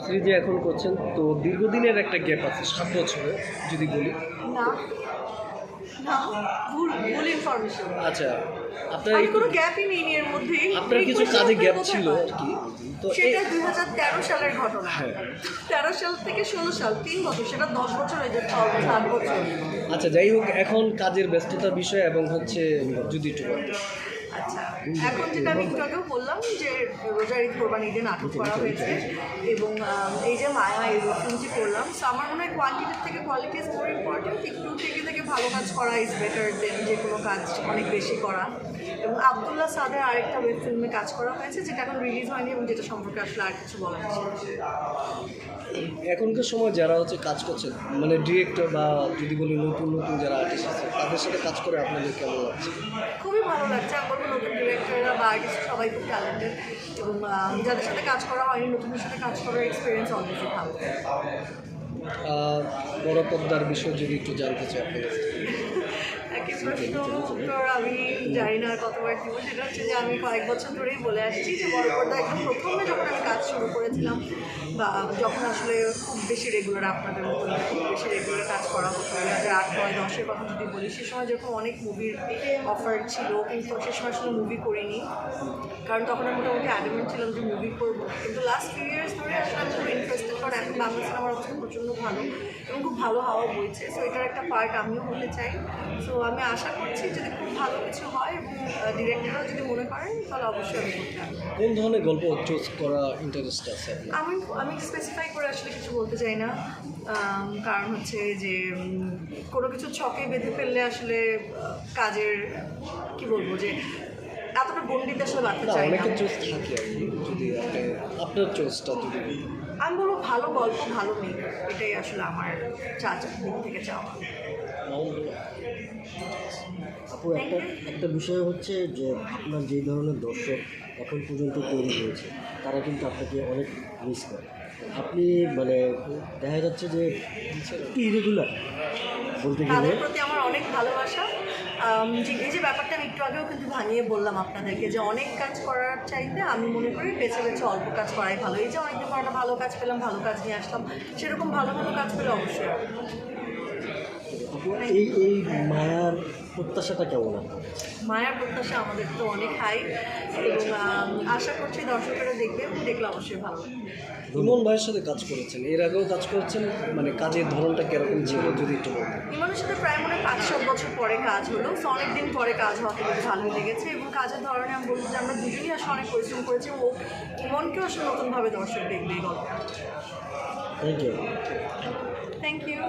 স্ত্রী যে এখন করছেন তো দীর্ঘদিনের একটা গ্যাপ আছে 7 বছরে যদি বলি। না না, ভুল ভুল ইনফরমেশন। আচ্ছা, আপনার আমি কোনো গ্যাপই নেই এর মধ্যে। আপনার কিছু কাজে গ্যাপ ছিল আর কি, তো সেটা 2013 সালের ঘটনা। হ্যাঁ। 13 সাল থেকে 16 সাল 3 বছর, সেটা 10 বছর হয়ে যাচ্ছে, 7 বছর। আচ্ছা যাই হোক, এখন কাজের ব্যস্ততার বিষয় এবং হচ্ছে যদি একটু বলতেন। আচ্ছা, এখন যেটা আমি একটু আগেও বললাম যে রোজার ঈদ কোরবানি ঈদে নাটক করা হয়েছে এবং এই যে মায়া এই ফিল্মটি করলাম, সো আমার মনে হয় কোয়ান্টিটির থেকে কোয়ালিটি ইজ মোর ইম্পর্টেন্ট। একটু থেকে ভালো কাজ করা ইজ বেটার দেন যে কোনো কাজ অনেক বেশি করা। এবং আবদুল্লাহ সাদের আরেকটা ওয়েব ফিল্মে কাজ করা হয়েছে যেটা এখন রিলিজ হয়নি এবং যেটা সম্পর্কে আসলে আর কিছু বলার ছিল। এখনকার সময় যারা হচ্ছে কাজ করছেন, মানে ডিরেক্টর বা যদি বলি নতুন নতুন যারা আর্টিস্ট আছে, তাদের সাথে কাজ করে আপনাদের কেমন লাগছে? খুবই ভালো লাগছে। আমি বলবো নতুন ডিরেক্টররা বা আর্টিস্ট সবাই খুব ট্যালেন্টেড এবং যাদের সাথে কাজ করা হয়নি নতুনদের সাথে কাজ করার এক্সপিরিয়েন্স অলরেডি ভালো। বড় পর্দার বিষয় যদি একটু জানতে চাই আপনাদের কাছে। একই প্রশ্ন উত্তর আমি জানি না আর কতবার দিব। সেটা হচ্ছে যে আমি কয়েক বছর ধরেই বলে আসছি যে বড় পর্দা একদম প্রথমে যখন আমি কাজ শুরু করেছিলাম বা যখন আসলে খুব বেশি রেগুলার আপনাদের মতন খুব বেশি রেগুলার কাজ করা হতো 2008, 9, 10-এর কথা যদি বলি, সে সময় যখন অনেক মুভির অফার ছিল কিন্তু সে সময় আসলে মুভি করিনি, কারণ তখন আমি মোটামুটি অ্যাডামেন্ট ছিলাম যে মুভি করবো। কিন্তু লাস্ট ফিউ ইয়ার্স ধরে আসলে আমি খুব ইন্টারেস্টেড, কারণ এখন বাংলা সিনেমার অবস্থা প্রচণ্ড ভালো এবং খুব ভালো হাওয়া বইছে। সো এটার একটা পার্ট আমিও হতে চাই। সো আমি আশা করছি যদি খুব ভালো কিছু হয় এবং ডিরেক্টররাও যদি মনে করেন তাহলে অবশ্যই আমি করতে পারবো। কোন ধরনের গল্প চুজ করা ইন্টারেস্ট আছে আপনার? আমি স্পেসিফাই করে আসলে কিছু বলতে চাই না, কারণ হচ্ছে যে কোনো কিছু ছকে বেঁধে ফেললে আসলে কাজের কি বলবো যে এতটা গণ্ডিতে আসলে বাড়তে না, চাই না। অনেকের চয়েস থাকে আর কি, যদি আপনার চয়েসটা যদি আমি বলবো ভালো গল্প ভালো মেকার, এটাই আসলে আমার দিক থেকে চাওয়া। আপু একটা বিষয় হচ্ছে যে আপনার যেই ধরনের দর্শক এখন পর্যন্ত তৈরি হয়েছে তারা কিন্তু আপনাকে অনেক মিস করে। আপনি মানে দেখা যাচ্ছে যে একটু ইরেগুলার বলতে গেলে। তাদের প্রতি আমার অনেক ভালোবাসা। যে এই যে ব্যাপারটা আমি একটু আগেও কিন্তু ভাঙিয়ে বললাম আপনাদেরকে যে অনেক কাজ করার চাইতে আমি মনে করি বেছে বেছে অল্প কাজ করাই ভালো। এই যে অনেকদিন পর একটা ভালো কাজ পেলাম, ভালো কাজ নিয়ে আসলাম, সেরকম ভালো ভালো কাজ পেলে অবশ্যই হবে। আপু এই মায়ার প্রত্যাশাটা কেমন আপনার? মায়ার প্রত্যাশা আমাদের তো অনেক হাই এবং আশা করছি দর্শকেরা দেখবে এবং দেখলে অবশ্যই ভালো লাগবে। ইমন ভাইয়ের সাথে কাজ করেছেন, এর আগেও কাজ করেছেন, মানে কাজের ধরনটা কিরকম ছিল যদি একটু বলতেন। ইমনের সাথে প্রায় মনে হয় 5-7 বছর পরে কাজ হলো, সো অনেকদিন পরে কাজ হওয়াতে বেশ ভালোই লেগেছে এবং কাজের ধরনে আমি বলবো যে আমরা দুজনেই আসলে অনেক পরিশ্রম করেছি এবং ইমনকেও আসলে নতুনভাবে দর্শক দেখবে এই গল্পটা। Thank you. Thank you.